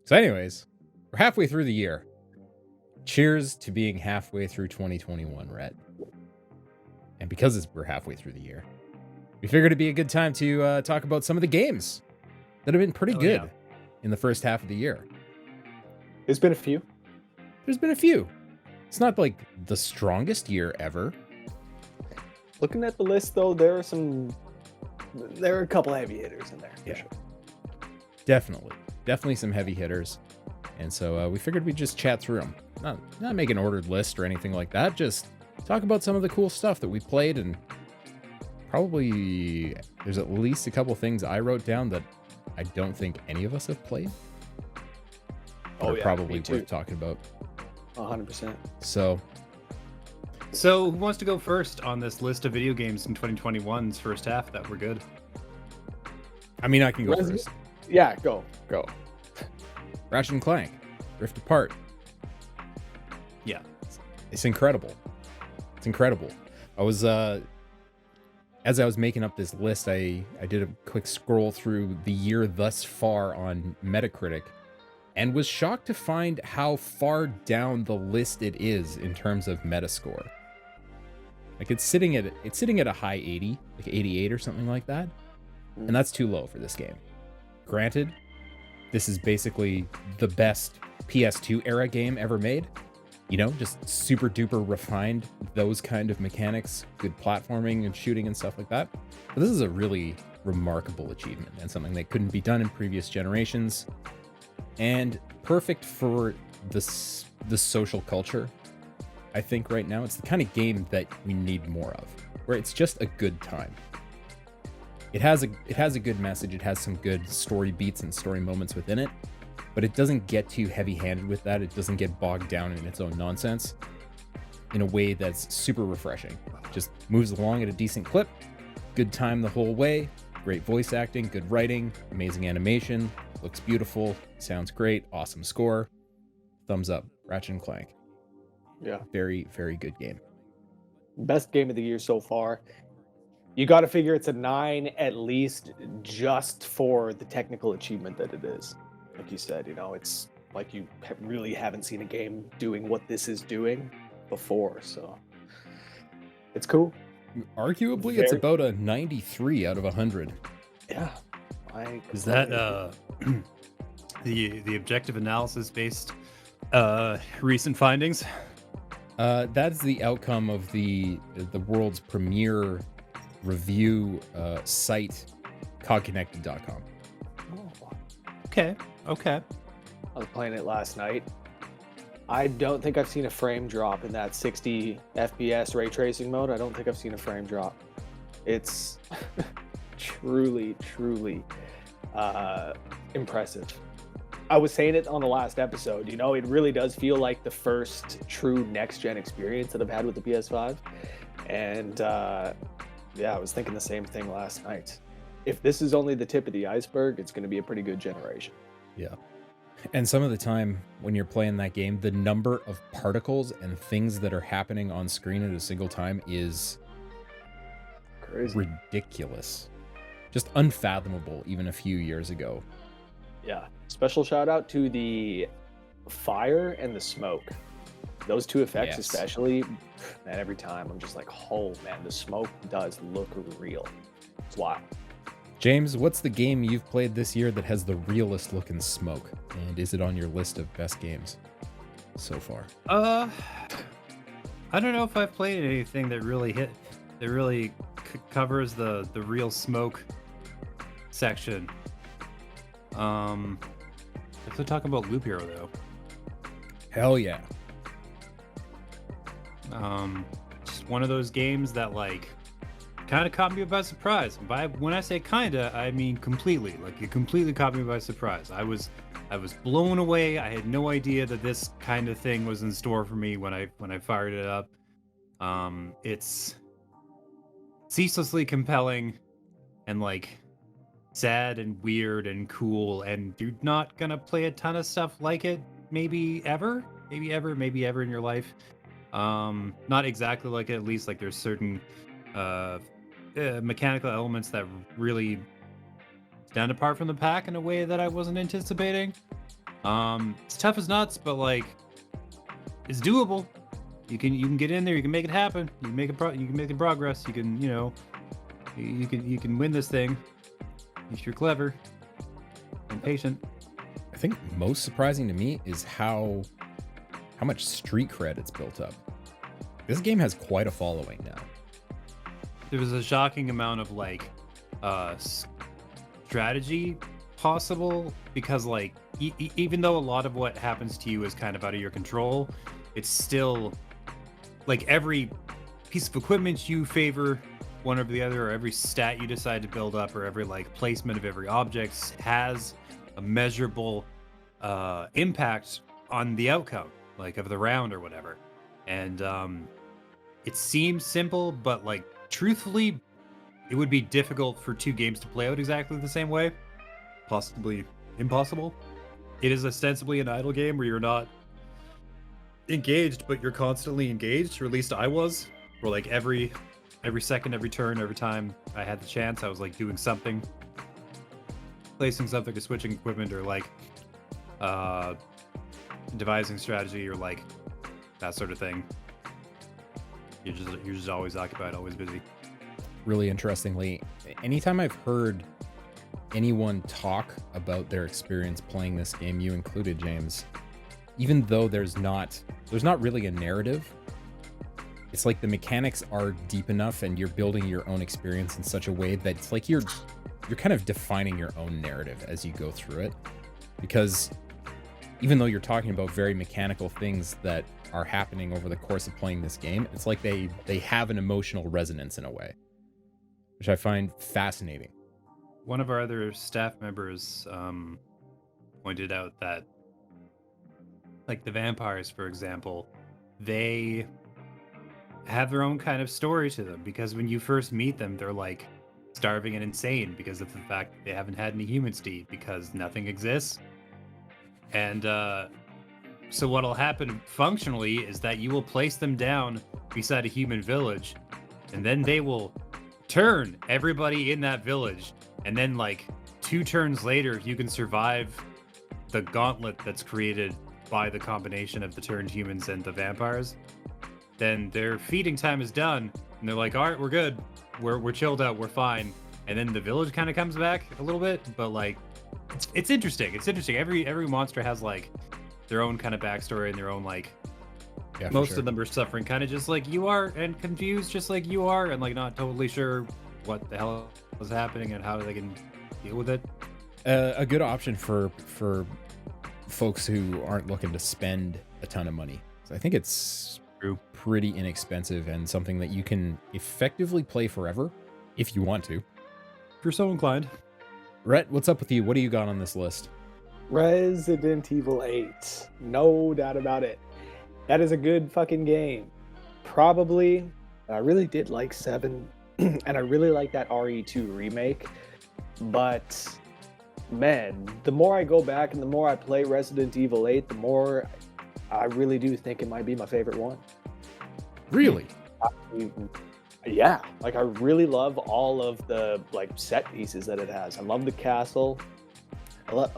So anyways, we're halfway through the year. Cheers to being halfway through 2021, Rhett. And because we're halfway through the year, we figured it'd be a good time to talk about some of the games that have been pretty good in the first half of the year. There's been a few. There's been a few. It's not like the strongest year ever. Looking at the list, though, there are a couple heavy hitters in there. Yeah, sure. Definitely some heavy hitters. And so we figured we'd just chat through them. Not make an ordered list or anything like that. Just talk about some of the cool stuff that we played, and probably there's at least a couple things I wrote down that I don't think any of us have played. Probably worth talking about. 100%. So who wants to go first on this list of video games in 2021's first half that were good? I mean, I can go first. Yeah, go. Ratchet and Clank, Rift Apart. Yeah. It's incredible. I was, as I was making up this list, I did a quick scroll through the year thus far on Metacritic, and was shocked to find how far down the list it is in terms of Metascore. Like it's sitting at a high 80, like 88 or something like that. And that's too low for this game. Granted, this is basically the best PS2 era game ever made. You know, just super duper refined, those kind of mechanics, good platforming and shooting and stuff like that. But this is a really remarkable achievement and something that couldn't be done in previous generations. And perfect for the social culture. I think right now it's the kind of game that we need more of, where it's just a good time. It has a good message. It has some good story beats and story moments within it, but it doesn't get too heavy-handed with that. It doesn't get bogged down in its own nonsense in a way that's super refreshing. Just moves along at a decent clip. Good time the whole way. Great voice acting, good writing, amazing animation, looks beautiful, sounds great, awesome score. Thumbs up, Ratchet and Clank. Yeah. Very, very good game. Best game of the year so far. You got to figure it's a 9 at least, just for the technical achievement that it is. Like you said, you know, it's like you really haven't seen a game doing what this is doing before, so it's cool. Arguably, it's about a 93 out of 100. Yeah. Is that the objective analysis based recent findings? That's the outcome of the world's premier review site, cogconnected.com. Oh. Okay. I was playing it last night. I don't think I've seen a frame drop in that 60 FPS ray tracing mode. I don't think I've seen a frame drop. It's truly impressive. I was saying it on the last episode, you know, it really does feel like the first true next-gen experience that I've had with the PS5. And yeah, I was thinking the same thing last night. If this is only the tip of the iceberg, it's going to be a pretty good generation. Yeah. And some of the time when you're playing that game, the number of particles and things that are happening on screen at a single time is crazy, ridiculous. Just unfathomable even a few years ago. Yeah. Special shout out to the fire and the smoke. Those two effects, yes, especially, man, every time I'm just like, oh man, the smoke does look real. It's wild. James, what's the game you've played this year that has the realest looking smoke? And is it on your list of best games so far? I don't know if I've played anything that really covers the real smoke section. Let's talk about Loop Hero though. Hell yeah. Just one of those games that like kind of caught me by surprise. When I say kinda, I mean completely. Like it completely caught me by surprise. I was blown away. I had no idea that this kind of thing was in store for me when I fired it up. It's ceaselessly compelling and like sad and weird and cool, and you're not gonna play a ton of stuff like it maybe ever in your life. Not exactly like it, at least like there's certain mechanical elements that really stand apart from the pack in a way that I wasn't anticipating. It's tough as nuts, but like it's doable. You can get in there. You can make it happen. You can make you can make the progress. You can you can win this thing if you're clever and patient. I think most surprising to me is how much street cred it's built up. This game has quite a following now. There was a shocking amount of like strategy possible because like even though a lot of what happens to you is kind of out of your control, it's still like every piece of equipment you favor one over the other, or every stat you decide to build up, or every like placement of every object has a measurable impact on the outcome, like of the round or whatever. And it seems simple, but like truthfully, it would be difficult for two games to play out exactly the same way, possibly impossible. It is ostensibly an idle game where you're not engaged, but you're constantly engaged, or at least I was, where like every second, every turn, every time I had the chance, I was like doing something, placing something, or switching equipment, or like devising strategy, or like that sort of thing. You're just always occupied, always busy. Really interestingly, anytime I've heard anyone talk about their experience playing this game, you included, James, even though there's not really a narrative, it's like the mechanics are deep enough and you're building your own experience in such a way that it's like you're kind of defining your own narrative as you go through it. Because even though you're talking about very mechanical things that are happening over the course of playing this game, it's like they have an emotional resonance in a way, which I find fascinating. One of our other staff members pointed out that, like the vampires, for example, they have their own kind of story to them, because when you first meet them, they're like starving and insane because of the fact that they haven't had any humans to eat because nothing exists. And so what'll happen functionally is that you will place them down beside a human village, and then they will turn everybody in that village. And then like 2 turns later, if you can survive the gauntlet that's created by the combination of the turned humans and the vampires, then their feeding time is done, and they're like, all right, we're good, we're chilled out, we're fine. And then the village kind of comes back a little bit, but like it's interesting. Every monster has like their own kind of backstory and their own like, Yeah, most sure. of them are suffering kind of just like you are, and confused just like you are, and like not totally sure what the hell is happening and how they can deal with it. A good option for folks who aren't looking to spend a ton of money. So I think it's True. pretty inexpensive and something that you can effectively play forever if you want to. If you're so inclined. Rhett, what's up with you? What do you got on this list? Resident Evil 8. No doubt about it. That is a good fucking game. Probably. I really did like 7, and I really like that RE2 remake. But, man, the more I go back and the more I play Resident Evil 8, the more I really do think it might be my favorite one. Really? Yeah, like I really love all of the like set pieces that it has. I love the castle.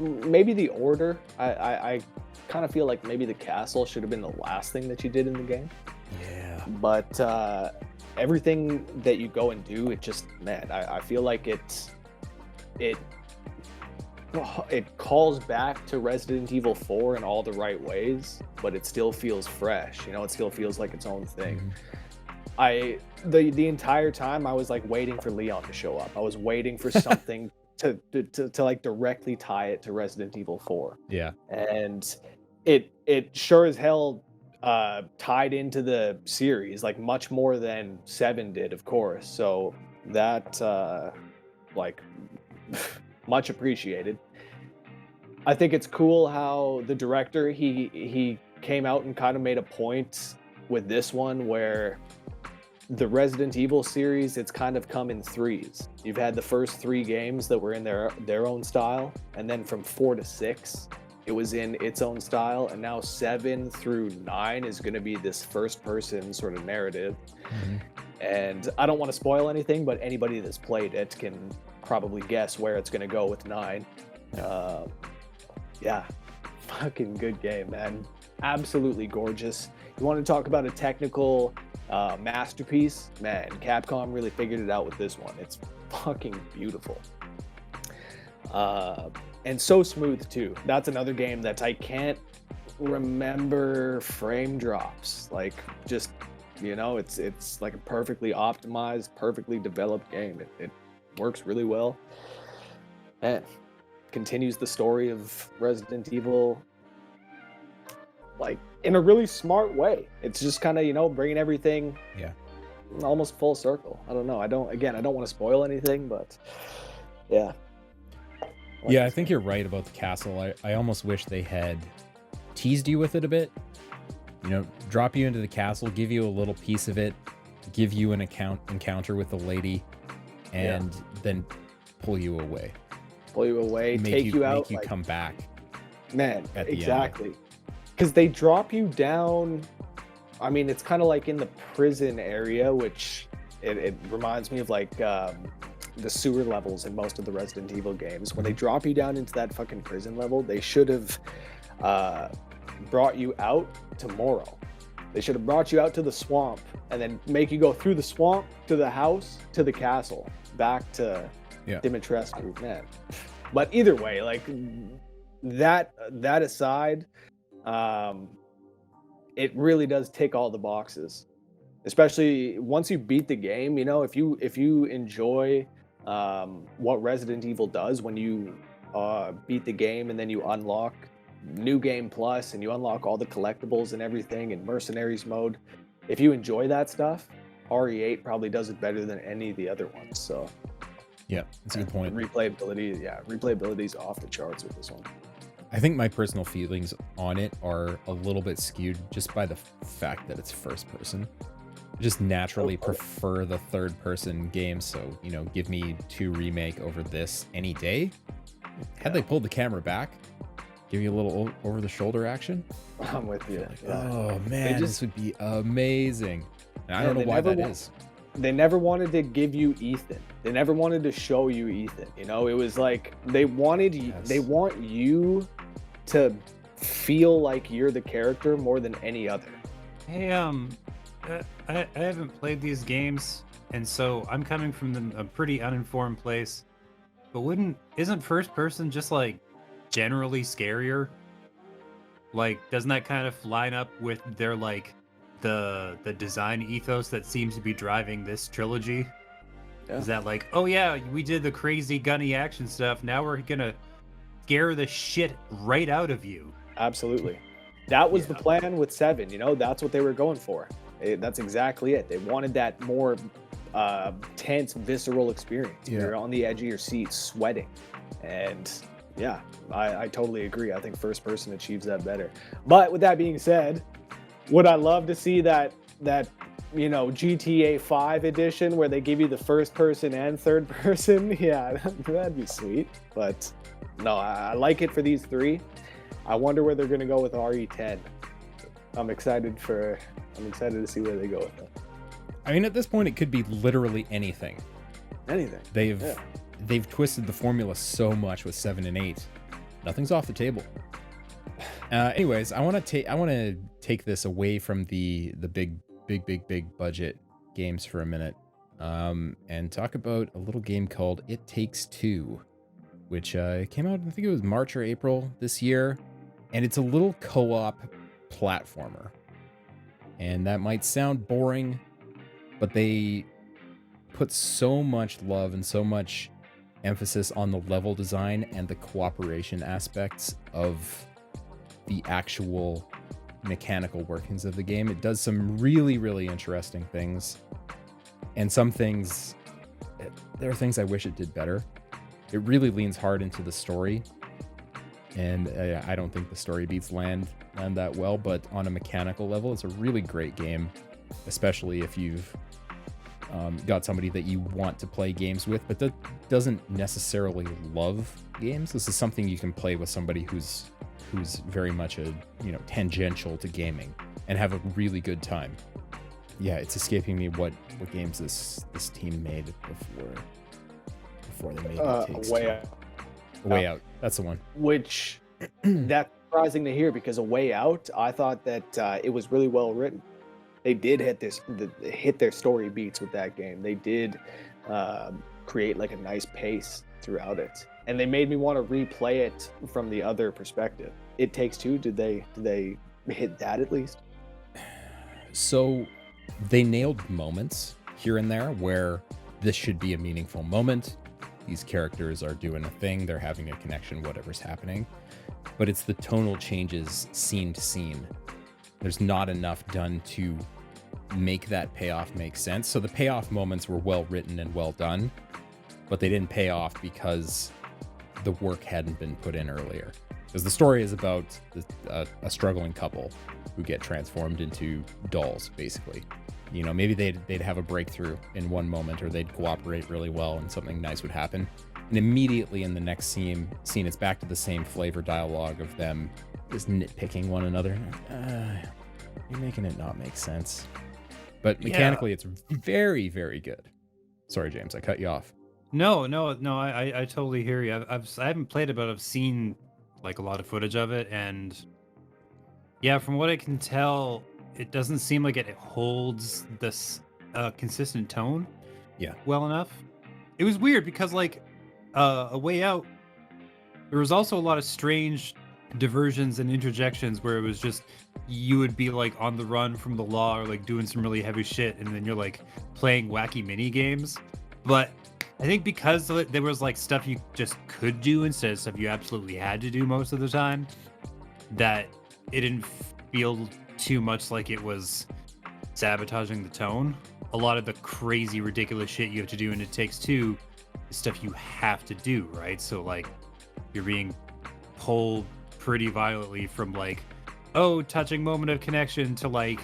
Maybe the order. I kind of feel like maybe the castle should have been the last thing that you did in the game. Yeah. But everything that you go and do, it just, man, I feel like it calls back to Resident Evil 4 in all the right ways, but it still feels fresh. You know, it still feels like its own thing. The entire time I was like waiting for Leon to show up. I was waiting for something to like directly tie it to Resident Evil 4. Yeah. And it sure as hell tied into the series like much more than 7 did, of course. So that like much appreciated. I think it's cool how the director he came out and kind of made a point with this one where the Resident Evil series, it's kind of come in threes. You've had the first 3 games that were in their own style, and then from 4 to 6, it was in its own style, and now 7 through 9 is going to be this first-person sort of narrative. Mm-hmm. And I don't want to spoil anything, but anybody that's played it can probably guess where it's going to go with 9. Yeah. fucking good game, man. Absolutely gorgeous. You want to talk about a technical masterpiece? Man, Capcom really figured it out with this one. It's fucking beautiful. And so smooth too. That's another game that I can't remember frame drops. Like, just, you know, it's like a perfectly optimized, perfectly developed game. It works really well. And continues the story of Resident Evil, like, in a really smart way. It's just kind of, you know, bringing everything almost full circle. I don't know. I don't want to spoil anything, but yeah. Yeah, I think you're right about the castle. I almost wish they had teased you with it a bit. You know, drop you into the castle, give you a little piece of it, give you an encounter with the lady, and then pull you away. Take you out, make you come back. Man, exactly. Because they drop you down. I mean, it's kind of like in the prison area, which it reminds me of like the sewer levels in most of the Resident Evil games. When they drop you down into that fucking prison level, they should have brought you out to Morrow. They should have brought you out to the swamp and then make you go through the swamp to the house to the castle back to Dimitrescu. Man, but either way, like that aside, it really does tick all the boxes. Especially once you beat the game, you know, if you enjoy what Resident Evil does when you beat the game and then you unlock New Game Plus and you unlock all the collectibles and everything in Mercenaries mode. If you enjoy that stuff, RE8 probably does it better than any of the other ones. So yeah, that's a good point. Replayability is off the charts with this one. I think my personal feelings on it are a little bit skewed just by the fact that it's first person. I just naturally prefer the third person game, so, you know, give me 2 Remake over this any day. Had they pulled the camera back, give you a little over the shoulder action, I'm with you. Like, oh man, this would be amazing. And I don't know why that is. They never wanted to give you Ethan. They never wanted to show you Ethan. You know, it was like they wanted you. They want you to feel like you're the character more than any other. Hey, I haven't played these games, and so I'm coming from a pretty uninformed place. But isn't first person just like generally scarier? Like, doesn't that kind of line up with their like the design ethos that seems to be driving this trilogy? Is that like, oh yeah, we did the crazy gunny action stuff, now we're gonna scare the shit right out of you? Absolutely. That was the plan with 7, you know, that's what they were going for. That's exactly it. They wanted that more tense, visceral experience. You're on the edge of your seat, sweating. And yeah, I totally agree. I think first person achieves that better. But with that being said, would I love to see that you know, GTA 5 edition where they give you the first person and third person? Yeah, that'd be sweet. But no, I like it for these 3. I wonder where they're going to go with RE10. I'm excited to see where they go with it. I mean, at this point, it could be literally anything. Anything. They've twisted the formula so much with 7 and 8. Nothing's off the table. Anyways, I want to take this away from the big budget games for a minute, and talk about a little game called It Takes Two, which came out, I think it was March or April this year, and it's a little co-op platformer. And that might sound boring, but they put so much love and so much emphasis on the level design and the cooperation aspects of the actual mechanical workings of the game. It does some really, really interesting things. And some things, there are things I wish it did better. It really leans hard into the story. And I don't think the story beats land that well, but on a mechanical level, it's a really great game, especially if you've got somebody that you want to play games with, but that doesn't necessarily love games. This is something you can play with somebody who's very much tangential to gaming and have a really good time. Yeah, it's escaping me what games this team made before they made It Takes Two. Way Out. Way Out. That's the one. Which That's surprising to hear because A Way Out, I thought that it was really well written. They did hit their story beats with that game. They did create like a nice pace throughout it, and they made me want to replay it from the other perspective. It Takes Two. Did they hit that at least? So they nailed moments here and there where this should be a meaningful moment. These characters are doing a thing, they're having a connection, whatever's happening. But it's the tonal changes scene to scene. There's not enough done to make that payoff make sense. So the payoff moments were well written and well done, but they didn't pay off because the work hadn't been put in earlier. Because the story is about a struggling couple who get transformed into dolls, basically. You know, maybe they'd have a breakthrough in one moment, or they'd cooperate really well and something nice would happen. And immediately in the next scene, it's back to the same flavor dialogue of them just nitpicking one another. You're making it not make sense. But mechanically, It's very, very good. Sorry, James, I cut you off. No, I totally hear you. I haven't played it, but I've seen like a lot of footage of it, and yeah, from what I can tell, it doesn't seem like it holds this consistent tone. Yeah. Well enough. It was weird because like A Way Out, there was also a lot of strange diversions and interjections where it was just you would be like on the run from the law or like doing some really heavy shit, and then you're like playing wacky mini games. But I think because there was like stuff you just could do instead of stuff you absolutely had to do most of the time, that it didn't feel too much like it was sabotaging the tone. A lot of the crazy, ridiculous shit you have to do in It Takes Two is stuff you have to do, right? So like you're being pulled pretty violently from like, oh, touching moment of connection to like,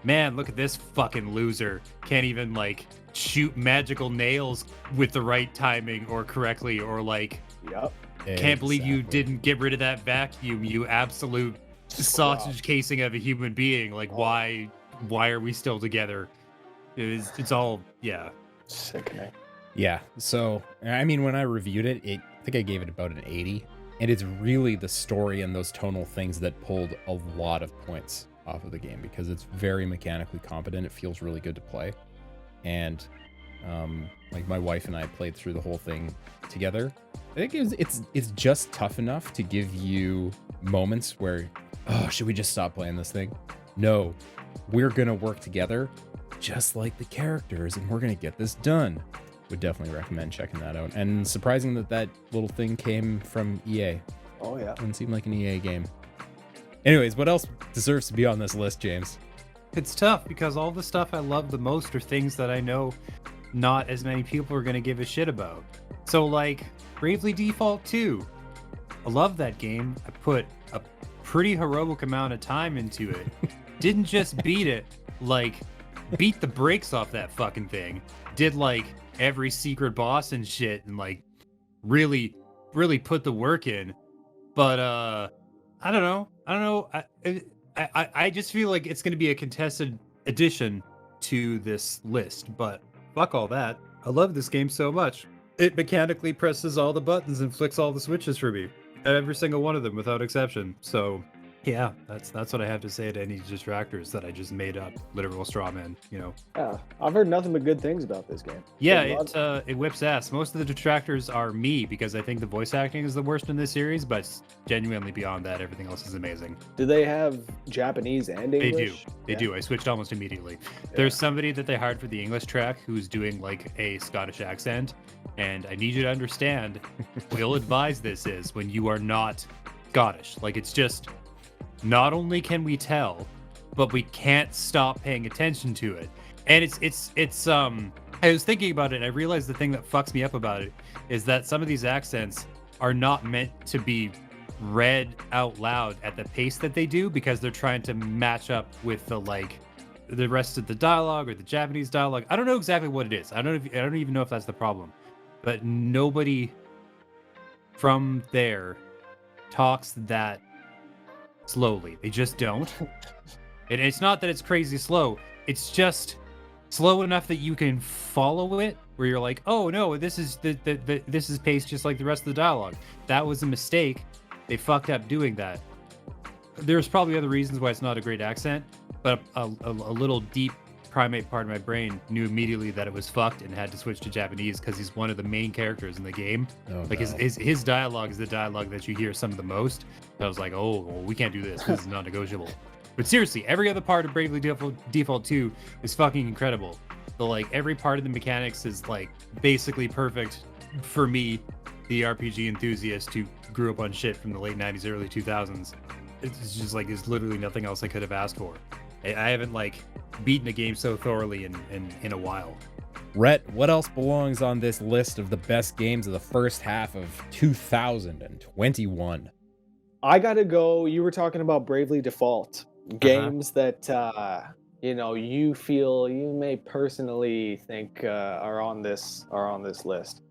man, look at this fucking loser. Can't even like shoot magical nails with the right timing or correctly, or like, Yep. Can't believe you didn't get rid of that vacuum, you absolute sausage casing of a human being. Like, why are we still together? It's all, yeah. Sickening. Yeah. So, I mean, when I reviewed it, I think I gave it about an 80. And it's really the story and those tonal things that pulled a lot of points off of the game, because it's very mechanically competent. It feels really good to play. And like my wife and I played through the whole thing together. I think it's just tough enough to give you moments where, oh, should we just stop playing this thing? No, we're gonna work together just like the characters, and we're gonna get this done. Would definitely recommend checking that out. And surprising that little thing came from EA. Oh yeah. Doesn't seem like an EA game. Anyways, what else deserves to be on this list, James? It's tough because all the stuff I love the most are things that I know not as many people are going to give a shit about. So like Bravely Default 2. I love that game. I put a pretty heroic amount of time into it. Didn't just beat it, like beat the brakes off that fucking thing. Did like every secret boss and shit, and like really put the work in. But I don't know. I just feel like it's going to be a contested addition to this list, but fuck all that. I love this game so much. It mechanically presses all the buttons and flicks all the switches for me. Every single one of them without exception. So yeah, that's what I have to say to any distractors that I just made up, literal straw men, you know. Yeah, I've heard nothing but good things about this game. Yeah, it whips ass. Most of the detractors are me, because I think the voice acting is the worst in this series, but genuinely beyond that, everything else is amazing. Do they have Japanese and English? They do. I switched almost immediately. There's somebody that they hired for the English track who's doing like a Scottish accent, and I need you to understand, ill-advised this is when you are not Scottish. Like, it's just, not only can we tell, but we can't stop paying attention to it. And it's I was thinking about it, and I realized the thing that fucks me up about it is that some of these accents are not meant to be read out loud at the pace that they do, because they're trying to match up with the rest of the dialogue or the Japanese dialogue. I don't know exactly what it is. I don't even know if that's the problem. But nobody from there talks that slowly. They just don't. And it's not that it's crazy slow. It's just slow enough that you can follow it, where you're like, oh no, this is this is paced just like the rest of the dialogue. That was a mistake. they fucked up doing that. There's probably other reasons why it's not a great accent, but a little deep primate part of my brain knew immediately that it was fucked and had to switch to Japanese because he's one of the main characters in the game. Oh, Like no. his dialogue is the dialogue that you hear some of the most. I was like, oh, well, we can't do this. This is not negotiable. But seriously, every other part of Bravely Default 2 is fucking incredible. So like every part of the mechanics is like basically perfect for me, the RPG enthusiast who grew up on shit from the late 90s, early 2000s. It's just like there's literally nothing else I could have asked for. I haven't like beaten a game so thoroughly in a while. Rhett, what else belongs on this list of the best games of the first half of 2021? I gotta go. You were talking about Bravely Default games that you feel you may personally think are on this list.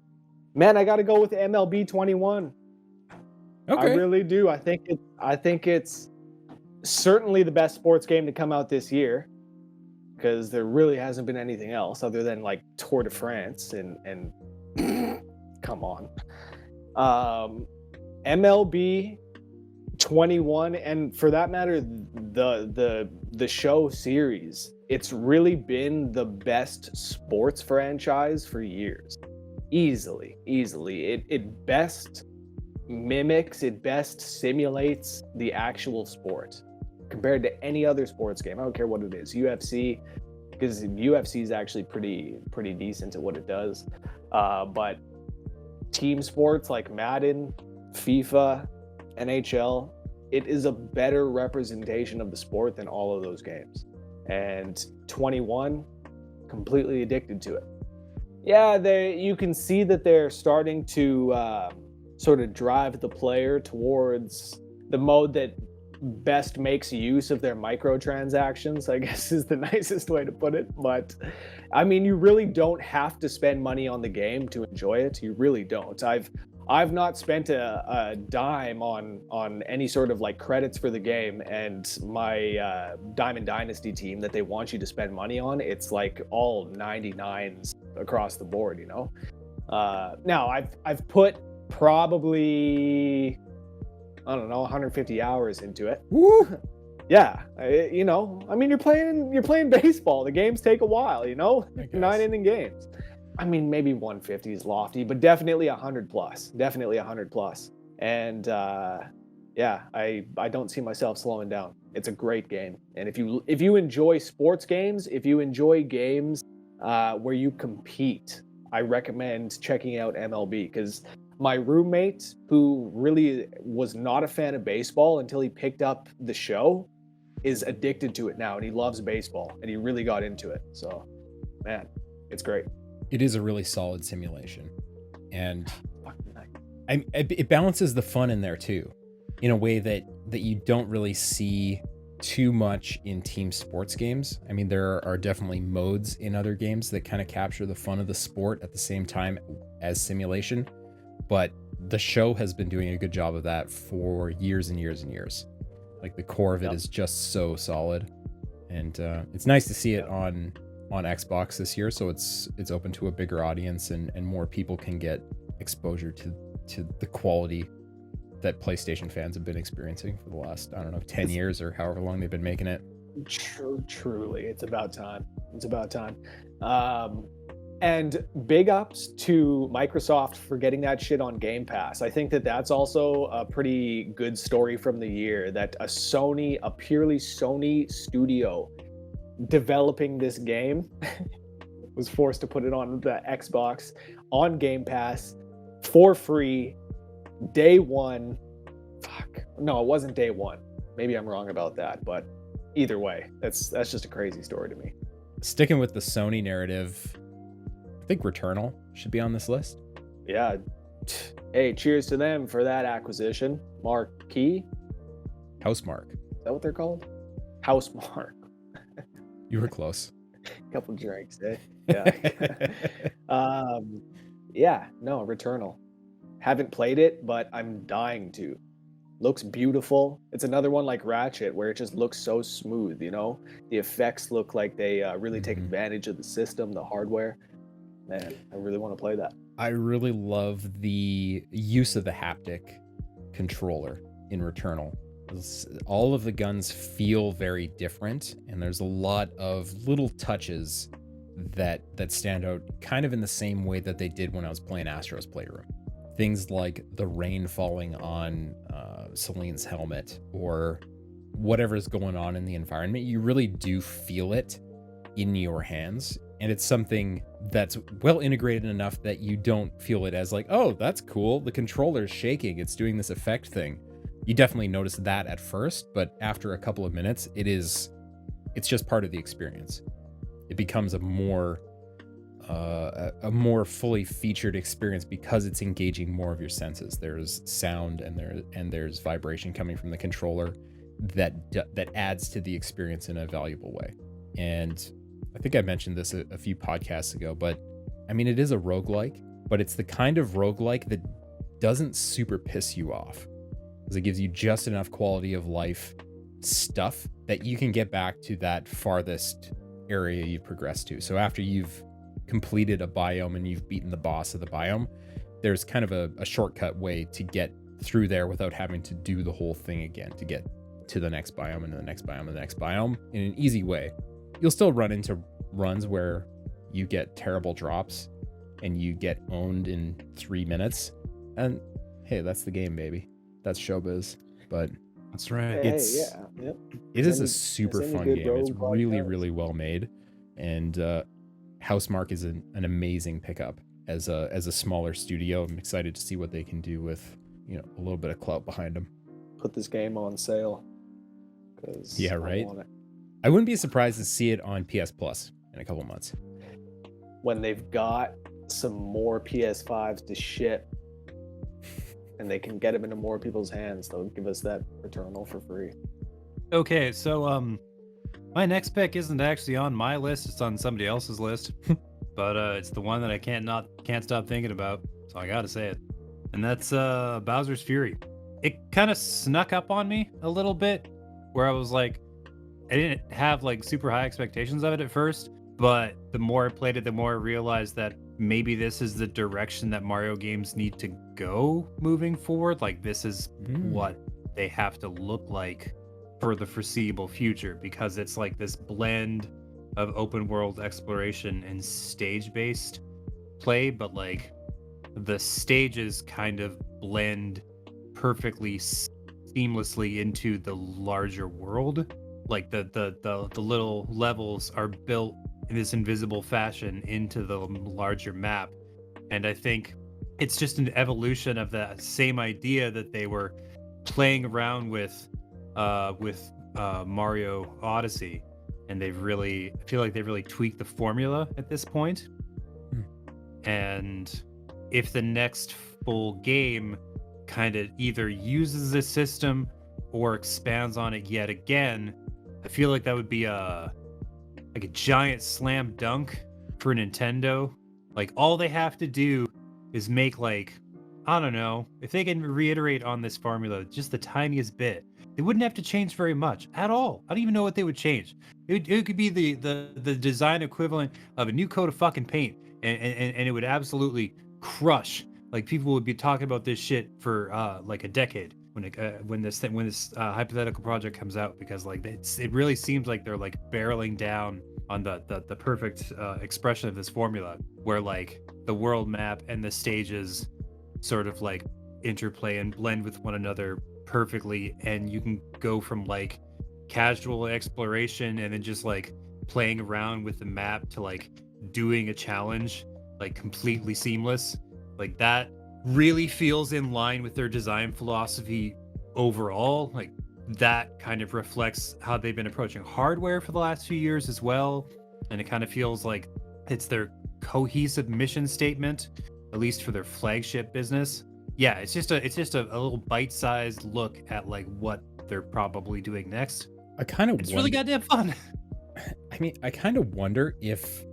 Man, I gotta go with MLB 21. Okay. I really do. I think it's certainly the best sports game to come out this year, because there really hasn't been anything else other than like Tour de France and come on. MLB 21, and for that matter, the show series, it's really been the best sports franchise for years. Easily. It best mimics, it best simulates the actual sport compared to any other sports game. I don't care what it is. UFC, because UFC is actually pretty decent at what it does. But team sports like Madden, FIFA, NHL, it is a better representation of the sport than all of those games. And 21, completely addicted to it. Yeah, you can see that they're starting to sort of drive the player towards the mode that best makes use of their microtransactions, I guess is the nicest way to put it. But I mean, you really don't have to spend money on the game to enjoy it. You really don't. I've not spent a dime on any sort of like credits for the game, and my Diamond Dynasty team that they want you to spend money on, it's like all 99s across the board, you know. Now I've put probably, I don't know, 150 hours into it. Woo! Yeah, I mean, you're playing baseball. The games take a while, you know, 9-inning games. I mean, maybe 150 is lofty, but definitely 100 plus. And yeah, I don't see myself slowing down. It's a great game. And if you enjoy sports games, if you enjoy games where you compete, I recommend checking out MLB, because my roommate, who really was not a fan of baseball until he picked up the show, is addicted to it now, and he loves baseball, and he really got into it. So, man, it's great. It is a really solid simulation, and it balances the fun in there too, in a way that you don't really see too much in team sports games. I mean, there are definitely modes in other games that kind of capture the fun of the sport at the same time as simulation, but the show has been doing a good job of that for years and years and years. Like, the core of it is just so solid, and it's nice to see it on Xbox this year, so it's open to a bigger audience, and more people can get exposure to the quality that PlayStation fans have been experiencing for the last, I don't know, 10 years or however long they've been making it. Truly, it's about time. And big ups to Microsoft for getting that shit on Game Pass. I think that that's also a pretty good story from the year, that a purely Sony studio developing this game was forced to put it on the Xbox on Game Pass for free day one. No, it wasn't day one. Maybe I'm wrong about that, but either way, that's just a crazy story to me. Sticking with the Sony narrative, I think Returnal should be on this list. Yeah. Hey, cheers to them for that acquisition. Housemarque? Housemarque. Is that what they're called? Housemarque. You were close. Couple drinks, eh? Yeah. Yeah, no, Returnal. Haven't played it, but I'm dying to. Looks beautiful. It's another one like Ratchet, where it just looks so smooth, you know? The effects look like they really take advantage of the system, the hardware. Man, I really want to play that. I really love the use of the haptic controller in Returnal. All of the guns feel very different, and there's a lot of little touches that stand out kind of in the same way that they did when I was playing Astro's Playroom. Things like the rain falling on Celine's helmet, or whatever's going on in the environment. You really do feel it in your hands, and it's something that's well integrated enough that you don't feel it as like, oh, that's cool, the controller's shaking, it's doing this effect thing. You definitely notice that at first, but after a couple of minutes, it's just part of the experience. It becomes a more fully featured experience because it's engaging more of your senses. There's sound and there's vibration coming from the controller that adds to the experience in a valuable way. And I think I mentioned this a few podcasts ago, but I mean, it is a roguelike, but it's the kind of roguelike that doesn't super piss you off, because it gives you just enough quality of life stuff that you can get back to that farthest area you've progressed to. So after you've completed a biome and you've beaten the boss of the biome, there's kind of a shortcut way to get through there without having to do the whole thing again to get to the next biome and the next biome and the next biome in an easy way. You'll still run into runs where you get terrible drops and you get owned in 3 minutes, and hey, that's the game, baby. That's showbiz. But that's right. Hey, It's yeah. it is a super fun good game. It's roguelike really, does. really well made, and Housemarque is an amazing pickup as a smaller studio. I'm excited to see what they can do with, you know, a little bit of clout behind them. Put this game on sale. Yeah, right. I want it. I wouldn't be surprised to see it on PS Plus in a couple months. When they've got some more PS5s to ship and they can get them into more people's hands, they'll give us that Returnal for free. Okay, so my next pick isn't actually on my list, it's on somebody else's list. But it's the one that I can't stop thinking about, so I gotta say it. And that's Bowser's Fury. It kind of snuck up on me a little bit, where I was like, I didn't have like super high expectations of it at first, but the more I played it, the more I realized that maybe this is the direction that Mario games need to go moving forward. Like, this is what they have to look like for the foreseeable future, because it's like this blend of open world exploration and stage based play, but like the stages kind of blend perfectly seamlessly into the larger world. Like the little levels are built in this invisible fashion into the larger map, and I think it's just an evolution of that same idea that they were playing around with Mario Odyssey, and I feel like they've really tweaked the formula at this point. And if the next full game kind of either uses this system or expands on it yet again, I feel like that would be a giant slam dunk for Nintendo. Like, all they have to do is make, like, I don't know, if they can reiterate on this formula just the tiniest bit, they wouldn't have to change very much at all. I don't even know what they would change. It could be the design equivalent of a new coat of fucking paint, and it would absolutely crush. Like, people would be talking about this shit for like a decade when this hypothetical project comes out, because like it really seems like they're like barreling down on the perfect expression of this formula, where like the world map and the stages sort of like interplay and blend with one another perfectly, and you can go from like casual exploration and then just like playing around with the map to like doing a challenge, like completely seamless. Like, that really feels in line with their design philosophy overall. Like, that kind of reflects how they've been approaching hardware for the last few years as well, and it kind of feels like it's their cohesive mission statement, at least for their flagship business. Yeah, it's just a little bite-sized look at like what they're probably doing next. It's really goddamn fun. I mean, I kind of wonder if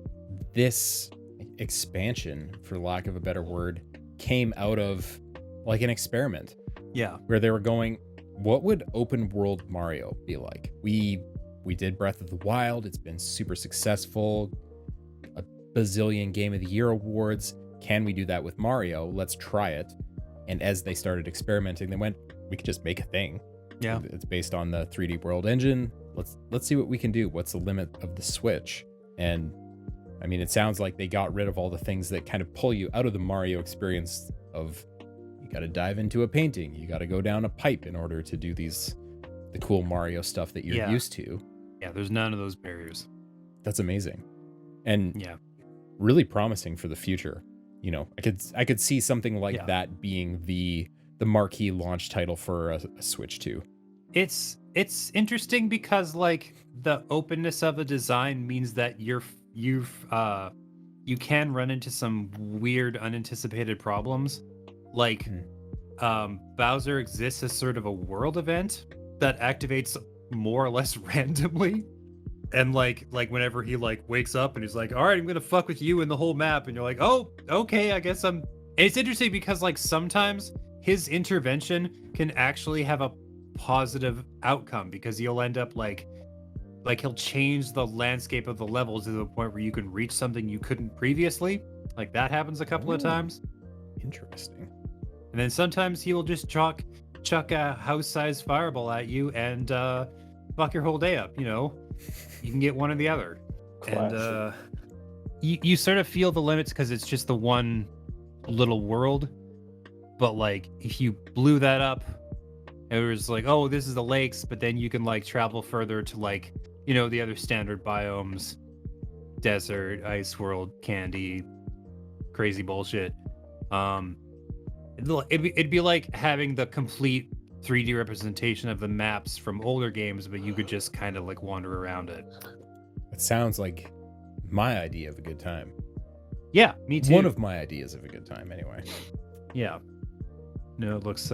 this expansion, for lack of a better word, came out of like an experiment. Yeah. Where they were going, what would open world Mario be like? We did Breath of the Wild. It's been super successful. A bazillion Game of the Year awards. Can we do that with Mario? Let's try it. And as they started experimenting, they went, we could just make a thing. Yeah. It's based on the 3D World engine. Let's see what we can do. What's the limit of the Switch? And I mean, it sounds like they got rid of all the things that kind of pull you out of the Mario experience of you got to dive into a painting, you got to go down a pipe in order to do the cool Mario stuff that you're used to. Yeah, there's none of those barriers. That's amazing. And really promising for the future. You know, I could see something like that being the marquee launch title for a Switch 2. It's interesting because like the openness of the design means that you can run into some weird unanticipated problems. Like Bowser exists as sort of a world event that activates more or less randomly. And like whenever he like wakes up and he's like, all right, I'm gonna fuck with you in the whole map, and you're like, oh, okay, I guess I'm. And it's interesting because like sometimes his intervention can actually have a positive outcome because you'll end up like he'll change the landscape of the level to the point where you can reach something you couldn't previously. Like that happens a couple of times. Interesting. And then sometimes he'll just chuck a house-sized fireball at you and fuck your whole day up. You know, you can get one or the other. Classic. And you sort of feel the limits because it's just the one little world. But like if you blew that up, it was like, oh, this is the lakes, but then you can like travel further to like, you know, the other standard biomes, desert, ice world, candy, crazy bullshit. It'd be like having the complete 3D representation of the maps from older games, but you could just kind of like wander around it. It sounds like my idea of a good time. Yeah, me too. One of my ideas of a good time, anyway. Yeah. No, it looks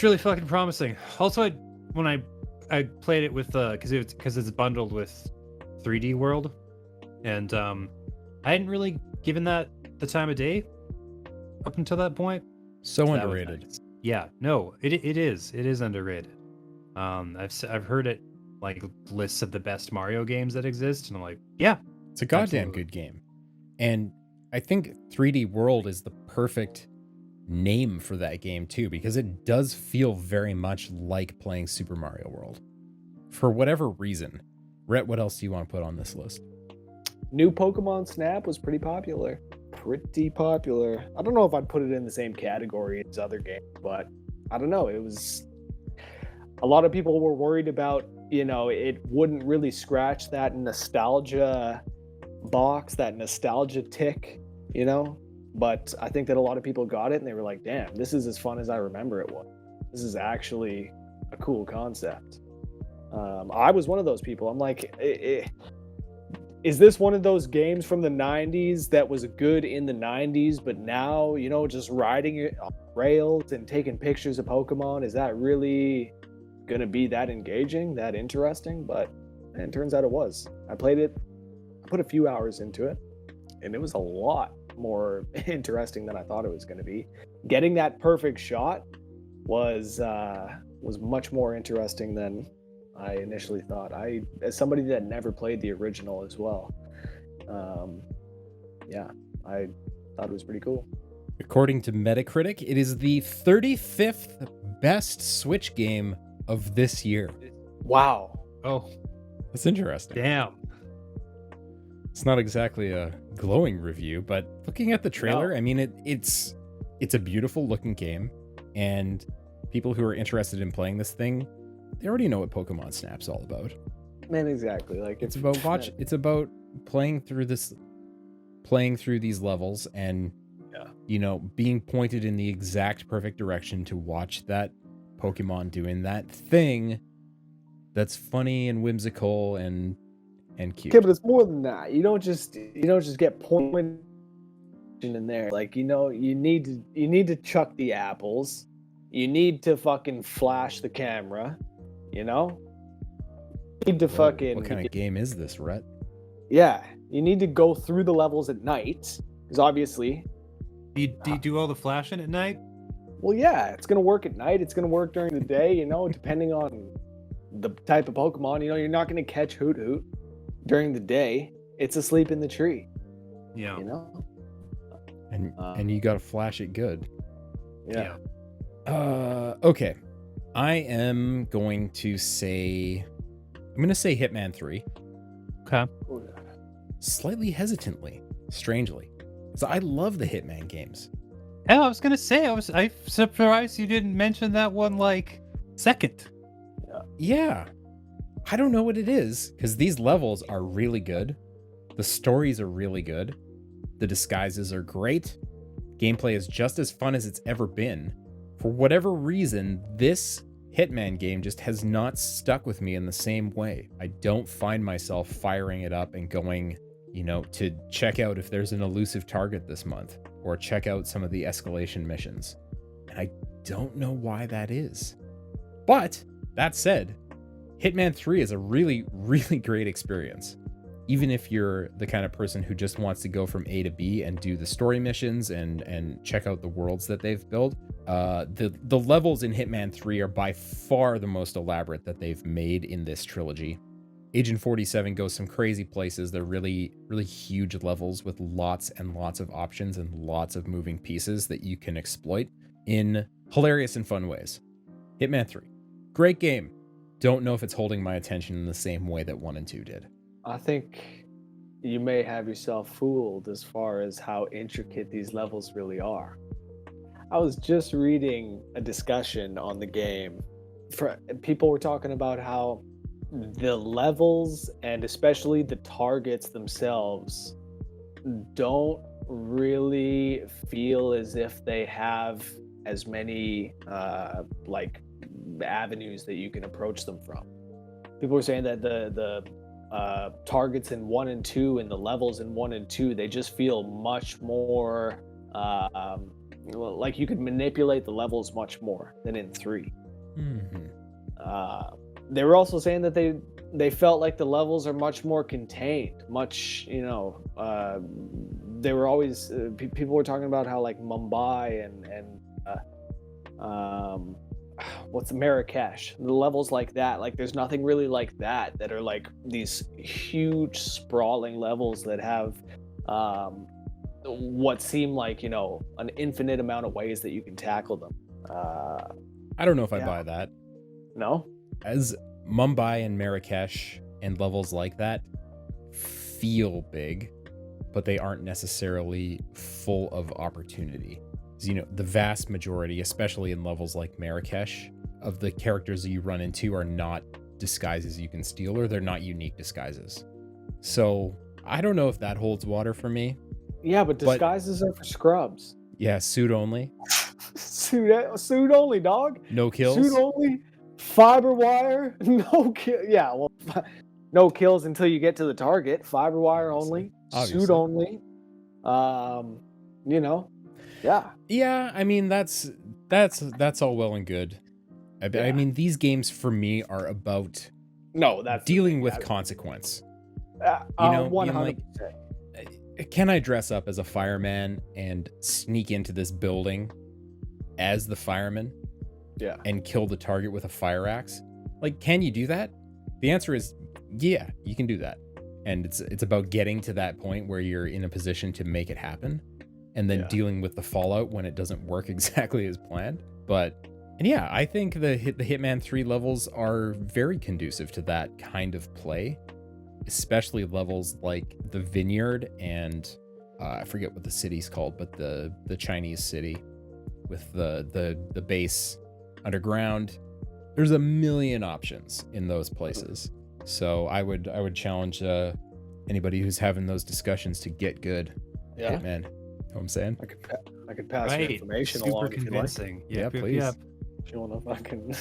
really fucking promising. Also, when I played it with because it's bundled with 3D World, and I hadn't really given that the time of day up until that point. So underrated. Nice. Yeah, no, it is underrated. I've heard it like lists of the best Mario games that exist, and I'm like, yeah, it's a goddamn good game. And I think 3D World is the perfect name for that game too, because it does feel very much like playing Super Mario World for whatever reason. Rhett, what else do you want to put on this list? New Pokemon Snap was pretty popular. I don't know if I'd put it in the same category as other games, but I don't know. It was a lot of people were worried about, you know, it wouldn't really scratch that nostalgia box, that nostalgia tick, you know. But I think that a lot of people got it and they were like, damn, this is as fun as I remember it was. This is actually a cool concept. I was one of those people. I'm like, is this one of those games from the 90s that was good in the 90s, but now, you know, just riding it on rails and taking pictures of Pokemon, is that really going to be that engaging, that interesting? But it turns out it was. I played it, I put a few hours into it, and it was a lot more interesting than I thought it was going to be. Getting that perfect shot was much more interesting than I initially thought. As somebody that never played the original as well, I thought it was pretty cool. According to Metacritic, it is the 35th best Switch game of this year. Wow. Oh, that's interesting. Damn. It's not exactly a glowing review, but looking at the trailer, I mean, it's a beautiful looking game, and people who are interested in playing this thing, they already know what Pokemon Snap's all about. Man, exactly. Like it's about it's about playing through these levels and you know, being pointed in the exact perfect direction to watch that Pokemon doing that thing that's funny and whimsical and cute. Okay, but it's more than that. You don't just get pointed in there. Like, you know, you need to chuck the apples. You need to fucking flash the camera. You know? You need to fucking. What kind of game is this, Rhett? Yeah, you need to go through the levels at night, because obviously. Do you do all the flashing at night? Well, yeah, it's gonna work at night. It's gonna work during the day. You know, depending on the type of Pokemon. You know, you're not gonna catch Hoot Hoot during the day. It's asleep in the tree. Yeah. You know. And you gotta flash it good. Yeah. Okay. I am going to say Hitman 3. Okay. Slightly hesitantly, strangely. So I love the Hitman games. Yeah, I was gonna say I'm surprised you didn't mention that one like second. Yeah. I don't know what it is, because these levels are really good. The stories are really good. The disguises are great. Gameplay is just as fun as it's ever been. For whatever reason, this Hitman game just has not stuck with me in the same way. I don't find myself firing it up and going, to check out if there's an elusive target this month, or check out some of the escalation missions. And I don't know why that is. But that said, Hitman 3 is a really, really great experience. Even if you're the kind of person who just wants to go from A to B and do the story missions and check out the worlds that they've built, the levels in Hitman 3 are by far the most elaborate that they've made in this trilogy. Agent 47 goes some crazy places. They're really, really huge levels with lots and lots of options and lots of moving pieces that you can exploit in hilarious and fun ways. Hitman 3, great game. Don't know if it's holding my attention in the same way that 1 and 2 did. I think you may have yourself fooled as far as how intricate these levels really are. I was just reading a discussion on the game. People were talking about how the levels and especially the targets themselves don't really feel as if they have as many avenues that you can approach them from. People were saying that the targets in 1 and 2 and the levels in 1 and 2, they just feel much more like you could manipulate the levels much more than in 3. Mm-hmm. They were also saying that they felt like the levels are much more contained, much, they were always people were talking about how like Mumbai and what's Marrakesh, the levels like that, like there's nothing really like that are like these huge sprawling levels that have what seem like an infinite amount of ways that you can tackle them. I don't know if I buy that. No, as Mumbai and Marrakesh and levels like that feel big, but they aren't necessarily full of opportunity. The vast majority, especially in levels like Marrakesh, of the characters that you run into are not disguises you can steal, or they're not unique disguises. So I don't know if that holds water for me. Yeah, but disguises are for scrubs. Yeah, suit only. suit only, dog. No kills. Suit only. Fiber wire. No kill. Yeah, well, no kills until you get to the target. Fiber wire only. Suit only. Yeah. Yeah, I mean that's all well and good. I mean, these games for me are about that's dealing with consequence. 100%. Can I dress up as a fireman and sneak into this building as the fireman? Yeah. And kill the target with a fire axe? Like, can you do that? The answer is yeah, you can do that. And it's about getting to that point where you're in a position to make it happen, and then dealing with the fallout when it doesn't work exactly as planned. And yeah, I think the Hitman 3 levels are very conducive to that kind of play, especially levels like the Vineyard and I forget what the city's called, but the Chinese city with the base underground. There's a million options in those places. So I would challenge anybody who's having those discussions to get good. Yeah. Hitman. Know what I'm saying? I could pass your information Super along convincing. Yeah, please. if you want to fucking.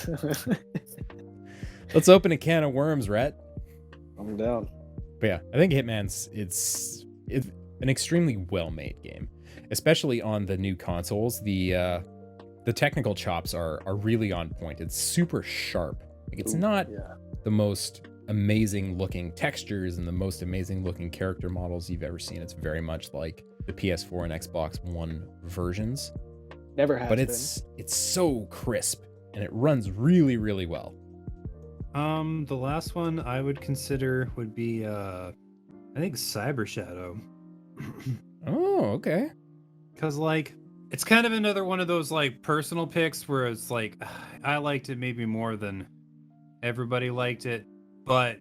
Let's open a can of worms, Rhett. I'm down. But yeah, I think Hitman's it's an extremely well-made game, especially on the new consoles. The technical chops are really on point. It's super sharp. Like, it's not the most amazing looking textures and the most amazing looking character models you've ever seen. It's very much like the PS4 and Xbox One versions. Never has but been. It's so crisp and it runs really, really well. The last one I would consider would be I think Cyber Shadow. Oh, okay. Because like It's kind of another one of those like personal picks where it's like I liked it maybe more than everybody liked it, but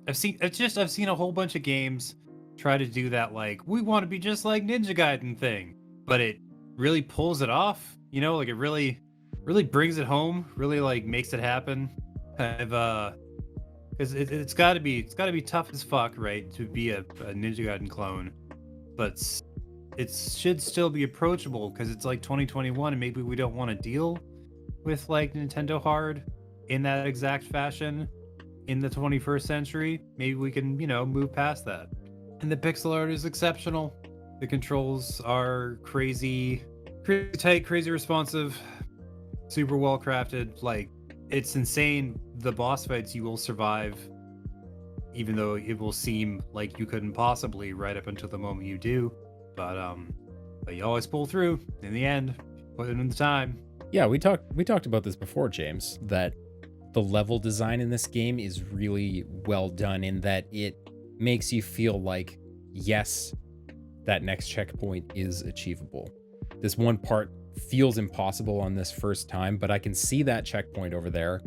I've seen a whole bunch of games try to do that like we want to be just like Ninja Gaiden thing, but it really pulls it off, you know, like it really brings it home, really like makes it happen. I've because it's got to be tough as fuck, right, to be a Ninja Gaiden clone, but it should still be approachable because it's like 2021 and maybe we don't want to deal with like Nintendo hard in that exact fashion in the 21st century. Maybe we can, you know, move past that. And the pixel art is exceptional. The controls are crazy tight, crazy responsive, super well crafted. Like, it's insane the boss fights you will survive, even though it will seem like you couldn't possibly right up until the moment you do. But you always pull through in the end, put in the time. Yeah, we talked about this before, James, that the level design in this game is really well done in that it makes you feel like, yes, that next checkpoint is achievable. This one part feels impossible on this first time, but I can see that checkpoint over there,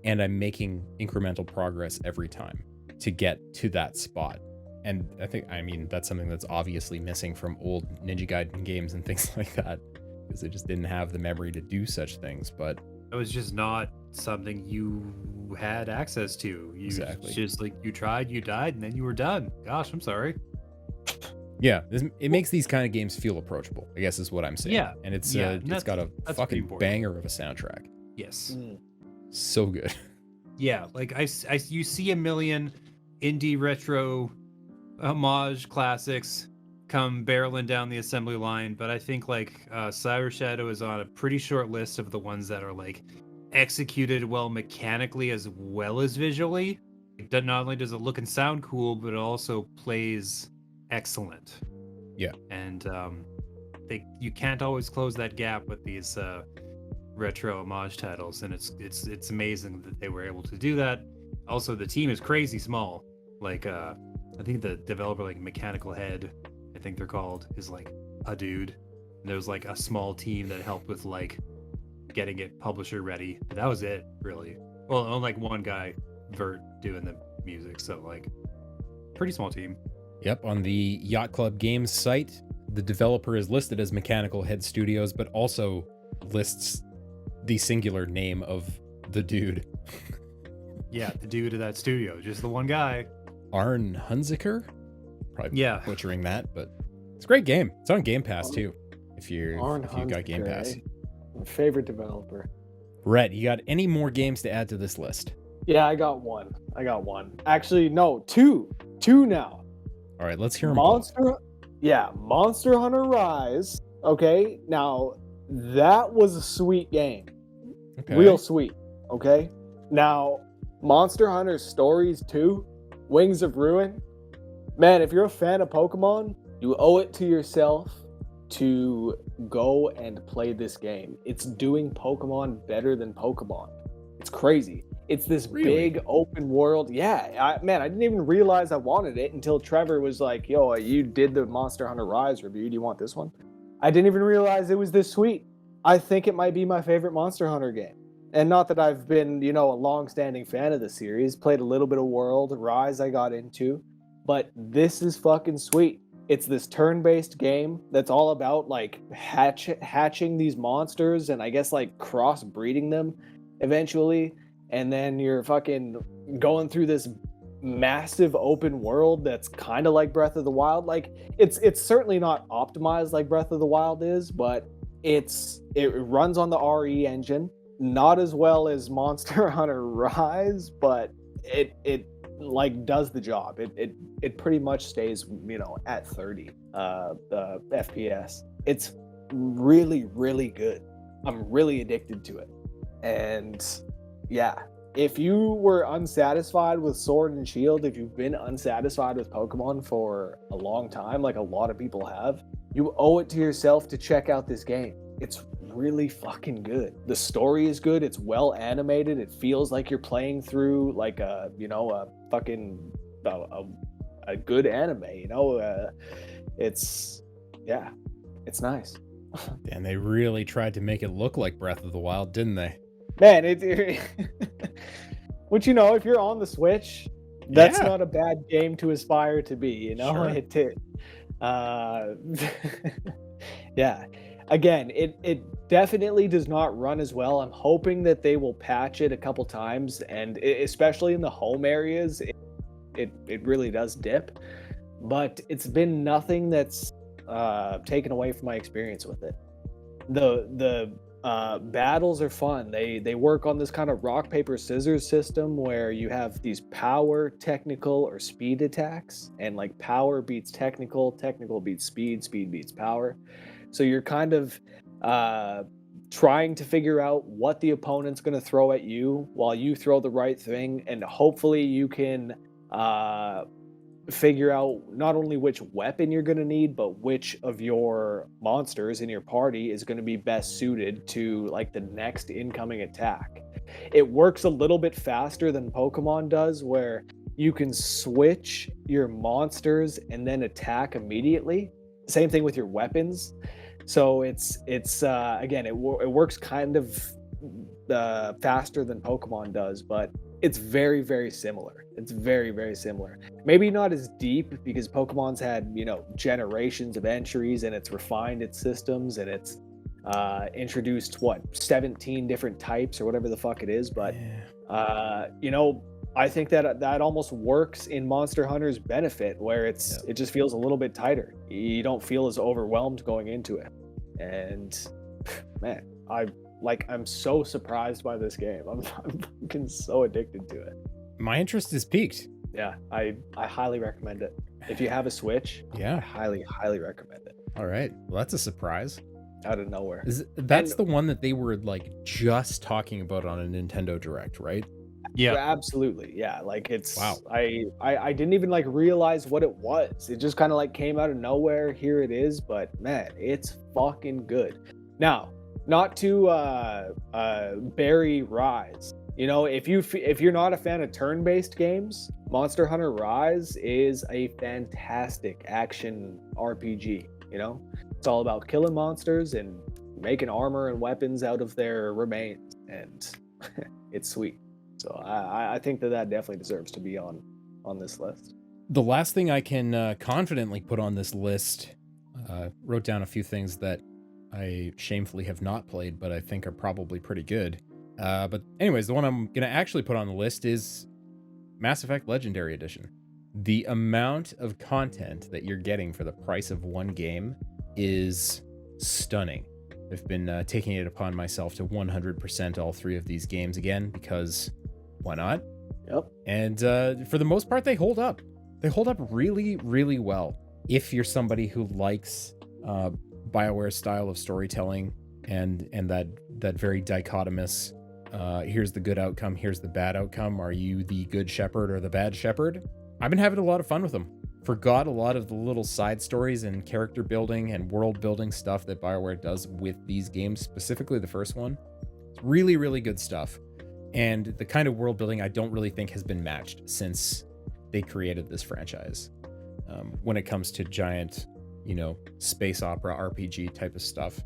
and I'm making incremental progress every time to get to that spot. And I mean, that's something that's obviously missing from old Ninja Gaiden games and things like that, because they just didn't have the memory to do such things. But it was just not something you had access to. Exactly. Just like you tried, you died, and then you were done. Gosh, I'm sorry. Yeah, it makes these kind of games feel approachable, I guess is what I'm saying. Yeah, and it's that's got a pretty fucking important. banger of a soundtrack. Yes. So good. Yeah, like you see a million indie retro homage classics come barreling down the assembly line, but I think like Cyber Shadow is on a pretty short list of the ones that are like executed well mechanically as well as visually. Not only does it look and sound cool, but it also plays excellent. Yeah. And you can't always close that gap with these retro homage titles, and it's amazing that they were able to do that. Also, the team is crazy small. Like I think the developer, like Mechanical Head, I think they're called, is like a dude. And there was like a small team that helped with like getting it publisher ready. But that was it, really. Well, and like one guy, Vert, doing the music. So like, pretty small team. Yep, on the Yacht Club Games site, the developer is listed as Mechanical Head Studios, but also lists the singular name of the dude. Yeah, the dude of that studio, just the one guy. Arn Hunziker? Probably Yeah. butchering that, but it's a great game. It's on Game Pass too, if you got Game Pass. My favorite developer. Rhett, you got any more games to add to this list? Yeah, I got one. Actually, no, two now. All right, let's hear them both. Monster Hunter Rise. Okay, now that was a sweet game. Okay. Real sweet. Okay, now Monster Hunter Stories 2, Wings of Ruin. Man, if you're a fan of Pokemon, you owe it to yourself to go and play this game. It's doing Pokemon better than Pokemon. It's crazy. It's this big open world. Yeah, I didn't even realize I wanted it until Trevor was like, yo, you did the Monster Hunter Rise review. Do you want this one? I didn't even realize it was this sweet. I think it might be my favorite Monster Hunter game. And not that I've been, a long-standing fan of the series. Played a little bit of World. Rise I got into. But this is fucking sweet. It's this turn-based game that's all about, like, hatching these monsters and I guess, like, cross-breeding them eventually. And then you're fucking going through this massive open world that's kind of like Breath of the Wild. Like, it's certainly not optimized like Breath of the Wild is, but it runs on the RE engine. Not as well as Monster Hunter Rise, but it like does the job. It pretty much stays, at 30 FPS. It's really, really good. I'm really addicted to it. And yeah, if you were unsatisfied with Sword and Shield, if you've been unsatisfied with Pokemon for a long time, like a lot of people have, you owe it to yourself to check out this game. It's really fucking good. The story is good. It's well animated. It feels like you're playing through like a good anime. It's nice. And they really tried to make it look like Breath of the Wild, didn't they? Man, which, if you're on the Switch, that's Yeah. not a bad game to aspire to be, Sure. uh, yeah. Again, it definitely does not run as well. I'm hoping that they will patch it a couple times, and especially in the home areas, it really does dip. But it's been nothing that's taken away from my experience with it. The battles are fun. They work on this kind of rock paper scissors system where you have these power, technical, or speed attacks, and like power beats technical, technical beats speed, speed beats power. So you're kind of trying to figure out what the opponent's going to throw at you while you throw the right thing, and hopefully you can figure out not only which weapon you're going to need, but which of your monsters in your party is going to be best suited to like the next incoming attack. It works a little bit faster than Pokemon does, where you can switch your monsters and then attack immediately. Same thing with your weapons. So it's again, it works kind of faster than Pokemon does, but it's very, very similar. It's very, very similar. Maybe not as deep because Pokemon's had, generations of entries, and it's refined its systems, and it's introduced 17 different types or whatever the fuck it is. But I think that almost works in Monster Hunter's benefit, where it just feels a little bit tighter. You don't feel as overwhelmed going into it. And man, I'm so surprised by this game. I'm fucking so addicted to it. My interest is piqued. Yeah, I highly recommend it. If you have a Switch, Yeah. I highly recommend it. All right. Well, that's a surprise. Out of nowhere. That's the one that they were like just talking about on a Nintendo Direct, right? Yeah. Absolutely. Yeah. Like it's Wow. I didn't even like realize what it was. It just kind of like came out of nowhere. Here it is, but man, it's fucking good. Now, not to bury Rise. If you're not a fan of turn-based games, Monster Hunter Rise is a fantastic action RPG. It's all about killing monsters and making armor and weapons out of their remains, and it's sweet. So I think that definitely deserves to be on this list. The last thing I can confidently put on this list, wrote down a few things that I shamefully have not played, but I think are probably pretty good. But anyways, the one I'm going to actually put on the list is Mass Effect Legendary Edition. The amount of content that you're getting for the price of one game is stunning. I've been taking it upon myself to 100% all three of these games again, because why not? Yep. And for the most part, they hold up. They hold up really, really well. If you're somebody who likes BioWare's style of storytelling and that very dichotomous, here's the good outcome, here's the bad outcome. Are you the good shepherd or the bad shepherd? I've been having a lot of fun with them. Forgot a lot of the little side stories and character building and world building stuff that BioWare does with these games, specifically the first one. It's really, really good stuff. And the kind of world building I don't really think has been matched since they created this franchise. When it comes to giant, space opera RPG type of stuff.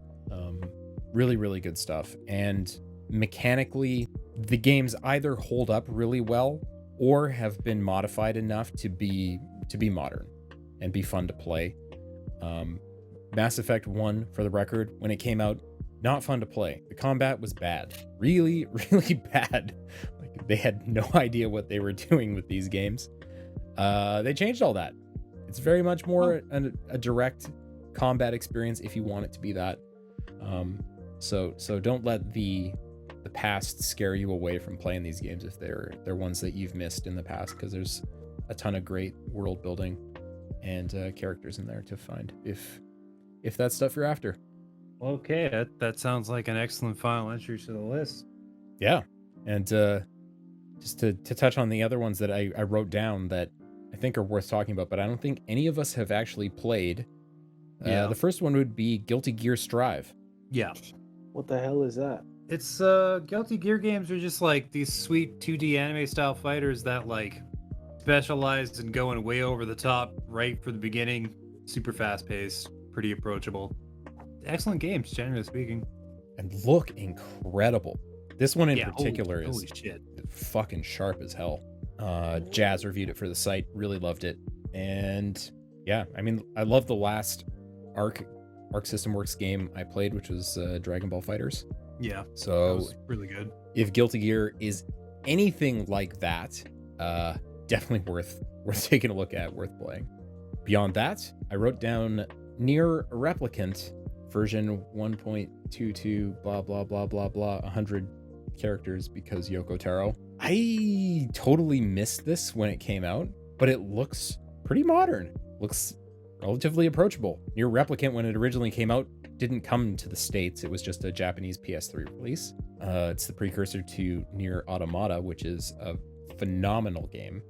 Really, really good stuff. And mechanically, the games either hold up really well or have been modified enough to be modern and be fun to play. Mass Effect 1, for the record, when it came out, not fun to play. The combat was bad. Really, really bad. Like, they had no idea what they were doing with these games. They changed all that. It's very much more a direct combat experience if you want it to be that. So don't let the past scare you away from playing these games if they're ones that you've missed in the past, because there's a ton of great world building and characters in there to find if that's stuff you're after. Okay, that sounds like an excellent final entry to the list. Yeah, and just to touch on the other ones that I wrote down that I think are worth talking about, but I don't think any of us have actually played. The first one would be Guilty Gear Strive. Yeah. What the hell is that? It's Guilty Gear games are just like these sweet 2D anime style fighters that like specialize in going way over the top right for the beginning, super fast paced, pretty approachable. excellent games, generally speaking. and look incredible. This one in Yeah, particular holy is shit. fucking sharp as hell. Jazz reviewed it for the site, really loved it. And yeah, I mean, I love the last Arc System Works game I played, which was Dragon Ball Fighters. Yeah, that So was really good. if Guilty Gear is anything like that, definitely worth taking a look at, worth playing. Beyond that, I wrote down Nier Replicant version 1.22 blah blah blah blah blah 100 characters because Yoko Taro. I totally missed this when it came out, but it looks pretty modern. Looks relatively approachable. Nier Replicant, when it originally came out, didn't come to the States. It was just a Japanese PS3 release. It's the precursor to Nier Automata, which is a phenomenal game.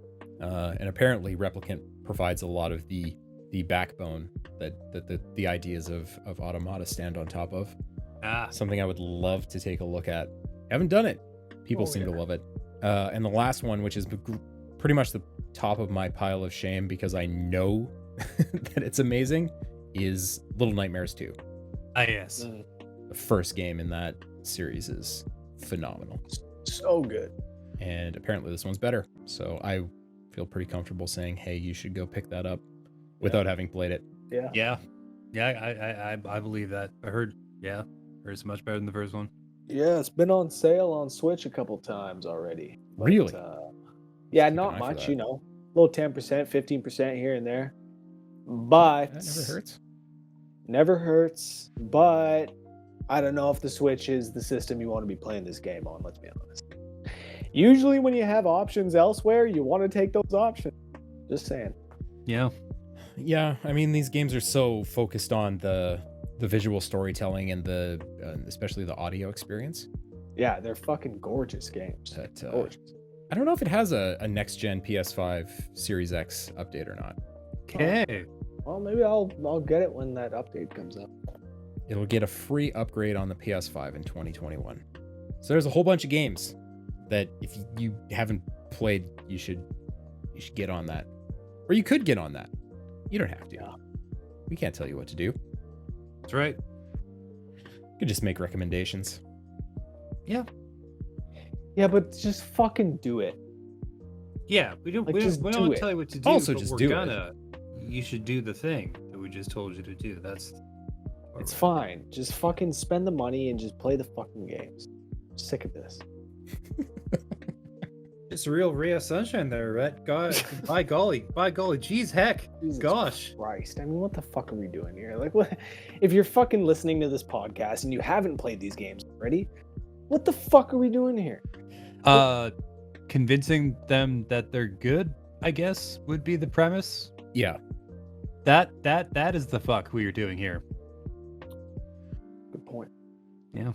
And apparently Replicant provides a lot of the backbone that the ideas of Automata stand on top of. Something I would love to take a look at. Haven't done it. People seem to love it. And the last one, which is pretty much the top of my pile of shame because I know that it's amazing, is Little Nightmares 2. Yes. The first game in that series is phenomenal. So good. And apparently this one's better. So I feel pretty comfortable saying, hey, you should go pick that up without having played it. Yeah. I believe that. I heard it's much better than the first one. Yeah, it's been on sale on Switch a couple times already. But, Really? Yeah, Keep an not eye for much, that. you know. A little 10%, 15% here and there. But That never hurts. Never hurts, but I don't know if the Switch is the system you want to be playing this game on, let's be honest. Usually when you have options elsewhere, you want to take those options. Just saying. Yeah. Yeah, I mean, these games are so focused on the visual storytelling and the especially the audio experience. Yeah, they're fucking gorgeous games. That Gorgeous. I don't know if it has a next gen PS5 Series X update or not. Okay. Well, maybe I'll get it when that update comes out. It'll get a free upgrade on the PS5 in 2021. So there's a whole bunch of games that if you haven't played, you should get on that. Or you could get on that. You don't have to. Yeah. We can't tell you what to do. That's right. You could just make recommendations. Yeah. Yeah, but just fucking do it. Yeah, we don't Like, we just don't do it. tell you what to do. Also, but just we're do it. gonna, You should do the thing that we just told you to do. That's It's fine. Just fucking spend the money and just play the fucking games. I'm sick of this. It's real Ray Sunshine there, right? God, by golly, geez, heck, Jesus gosh. Christ. I mean, what the fuck are we doing here? Like, what? If you're fucking listening to this podcast and you haven't played these games already, what the fuck are we doing here? Convincing them that they're good, I guess, would be the premise. Yeah. That is the fuck we are doing here. Good point. Yeah.